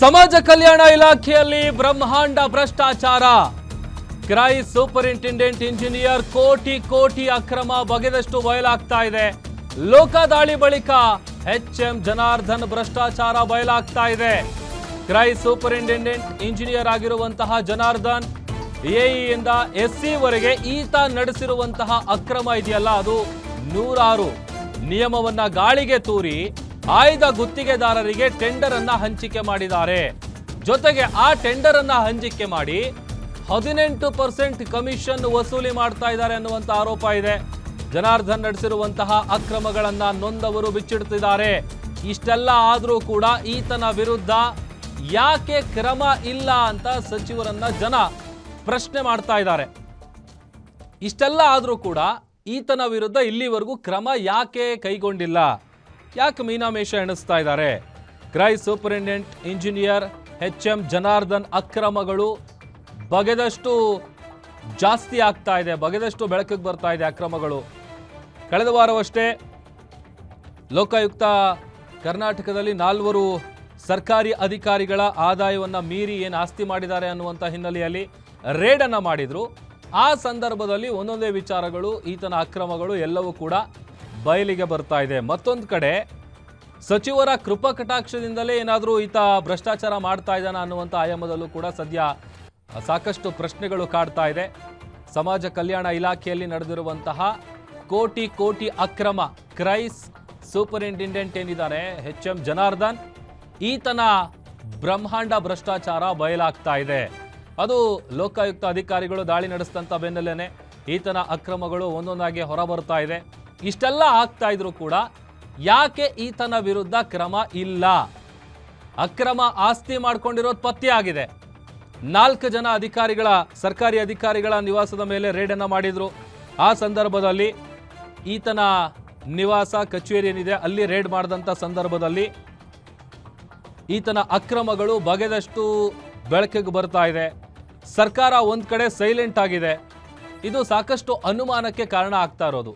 ಸಮಾಜ ಕಲ್ಯಾಣ ಇಲಾಖೆಯಲ್ಲಿ ಬ್ರಹ್ಮಾಂಡ ಭ್ರಷ್ಟಾಚಾರ. ಕ್ರೈ ಸೂಪರಿಂಟೆಂಡೆಂಟ್ ಇಂಜಿನಿಯರ್ ಕೋಟಿ ಅಕ್ರಮ ಬಗೆದಷ್ಟು ಬಯಲಾಗ್ತಾ ಇದೆ. ಲೋಕದಾಳಿ ಬಳಿಕ ಎಚ್ಎಂ ಜನಾರ್ದನ್ ಭ್ರಷ್ಟಾಚಾರ ಬಯಲಾಗ್ತಾ ಇದೆ. ಕ್ರೈ ಸೂಪರಿಂಟೆಂಡೆಂಟ್ ಇಂಜಿನಿಯರ್ ಆಗಿರುವಂತಹ ಜನಾರ್ದನ್ ಎಇಯಿಂದ ಎಸ್ಸಿ ವರೆಗೆ ಈತ ನಡೆಸಿರುವಂತಹ ಅಕ್ರಮ ಇದೆಯಲ್ಲ, ಅದು ನೂರಾರು. ನಿಯಮವನ್ನ ಗಾಳಿಗೆ ತೂರಿ ಆಯ್ದ ಗುತ್ತಿಗೆದಾರರಿಗೆ ಟೆಂಡರ್ ಅನ್ನ ಹಂಚಿಕೆ ಮಾಡಿದ್ದಾರೆ. ಜೊತೆಗೆ ಆ ಟೆಂಡರ್ ಅನ್ನ ಹಂಚಿಕೆ ಮಾಡಿ 18% ಕಮಿಷನ್ ವಸೂಲಿ ಮಾಡ್ತಾ ಇದ್ದಾರೆ ಅನ್ನುವಂತ ಆರೋಪ ಇದೆ. ಜನಾರ್ದನ್ ನಡೆಸಿರುವಂತಹ ಅಕ್ರಮಗಳನ್ನ ನೊಂದವರು ಬಿಚ್ಚಿಡ್ತಿದ್ದಾರೆ. ಇಷ್ಟೆಲ್ಲ ಆದ್ರೂ ಕೂಡ ಈತನ ವಿರುದ್ಧ ಯಾಕೆ ಕ್ರಮ ಇಲ್ಲ ಅಂತ ಸಚಿವರನ್ನ ಜನ ಪ್ರಶ್ನೆ ಮಾಡ್ತಾ ಇದ್ದಾರೆ. ಇಷ್ಟೆಲ್ಲ ಆದ್ರೂ ಕೂಡ ಈತನ ವಿರುದ್ಧ ಇಲ್ಲಿವರೆಗೂ ಕ್ರಮ ಯಾಕೆ ಕೈಗೊಂಡಿಲ್ಲ, ಯಾಕೆ ಮೀನಾಮೇಷ ಎಣಿಸ್ತಾ ಇದ್ದಾರೆ? ಕ್ರೈ ಸೂಪರಿಂಟೆಂಡೆಂಟ್ ಇಂಜಿನಿಯರ್ ಎಚ್ಎಂ ಜನಾರ್ದನ್ ಅಕ್ರಮಗಳು ಬಗೆದಷ್ಟು ಜಾಸ್ತಿ ಆಗ್ತಾ ಇದೆ, ಬಗೆದಷ್ಟು ಬೆಳಕಿಗೆ ಬರ್ತಾ ಇದೆ ಅಕ್ರಮಗಳು. ಕಳೆದ ವಾರವಷ್ಟೇ ಲೋಕಾಯುಕ್ತ ಕರ್ನಾಟಕದಲ್ಲಿ 4 ಸರ್ಕಾರಿ ಅಧಿಕಾರಿಗಳ ಆದಾಯವನ್ನ ಮೀರಿ ಏನು ಆಸ್ತಿ ಮಾಡಿದ್ದಾರೆ ಅನ್ನುವಂಥ ಹಿನ್ನೆಲೆಯಲ್ಲಿ ರೇಡ್ ಅನ್ನ ಮಾಡಿದ್ರು. ಆ ಸಂದರ್ಭದಲ್ಲಿ ಒಂದೊಂದೇ ವಿಚಾರಗಳು, ಈತನ ಅಕ್ರಮಗಳು ಎಲ್ಲವೂ ಕೂಡ ಬಯಲಿಗೆ ಬರ್ತಾ ಇದೆ. ಮತ್ತೊಂದು ಕಡೆ ಸಚಿವರ ಕೃಪಾ ಕಟಾಕ್ಷದಿಂದಲೇ ಏನಾದರೂ ಈತ ಭ್ರಷ್ಟಾಚಾರ ಮಾಡ್ತಾ ಇದ್ದಾನ ಅನ್ನುವಂಥ ಆಯಾಮದಲ್ಲೂ ಕೂಡ ಸದ್ಯ ಸಾಕಷ್ಟು ಪ್ರಶ್ನೆಗಳು ಕಾಡ್ತಾ ಇದೆ. ಸಮಾಜ ಕಲ್ಯಾಣ ಇಲಾಖೆಯಲ್ಲಿ ನಡೆದಿರುವಂತಹ ಕೋಟಿ ಅಕ್ರಮ, ಕ್ರೈಸ್ ಸೂಪರಿಂಟೆಂಡೆಂಟ್ ಏನಿದ್ದಾನೆ ಎಚ್ಎಂ ಜನಾರ್ದನ್, ಈತನ ಬ್ರಹ್ಮಾಂಡ ಭ್ರಷ್ಟಾಚಾರ ಬಯಲಾಗ್ತಾ ಇದೆ. ಅದು ಲೋಕಾಯುಕ್ತ ಅಧಿಕಾರಿಗಳು ದಾಳಿ ನಡೆಸಿದಂಥ ಬೆನ್ನಲ್ಲೇನೆ ಈತನ ಅಕ್ರಮಗಳು ಒಂದೊಂದಾಗಿ ಹೊರಬರ್ತಾ ಇದೆ. ಇಷ್ಟೆಲ್ಲ ಆಗ್ತಾ ಇದ್ರು ಕೂಡ ಯಾಕೆ ಈತನ ವಿರುದ್ಧ ಕ್ರಮ ಇಲ್ಲ? ಅಕ್ರಮ ಆಸ್ತಿ ಮಾಡ್ಕೊಂಡಿರೋದು ಪತ್ತೆ ಆಗಿದೆ. 4 ಜನ ಅಧಿಕಾರಿಗಳ, ಸರ್ಕಾರಿ ಅಧಿಕಾರಿಗಳ ನಿವಾಸದ ಮೇಲೆ ರೇಡನ್ನ ಮಾಡಿದ್ರು. ಆ ಸಂದರ್ಭದಲ್ಲಿ ಈತನ ನಿವಾಸ, ಕಚೇರಿ ಏನಿದೆ ಅಲ್ಲಿ ರೇಡ್ ಮಾಡಿದಂಥ ಸಂದರ್ಭದಲ್ಲಿ ಈತನ ಅಕ್ರಮಗಳು ಬಗೆದಷ್ಟು ಬೆಳಕಿಗೆ ಬರ್ತಾ ಇದೆ. ಸರ್ಕಾರ ಒಂದ್ ಕಡೆ ಸೈಲೆಂಟ್ ಆಗಿದೆ. ಇದು ಸಾಕಷ್ಟು ಅನುಮಾನಕ್ಕೆ ಕಾರಣ ಆಗ್ತಾ ಇರೋದು.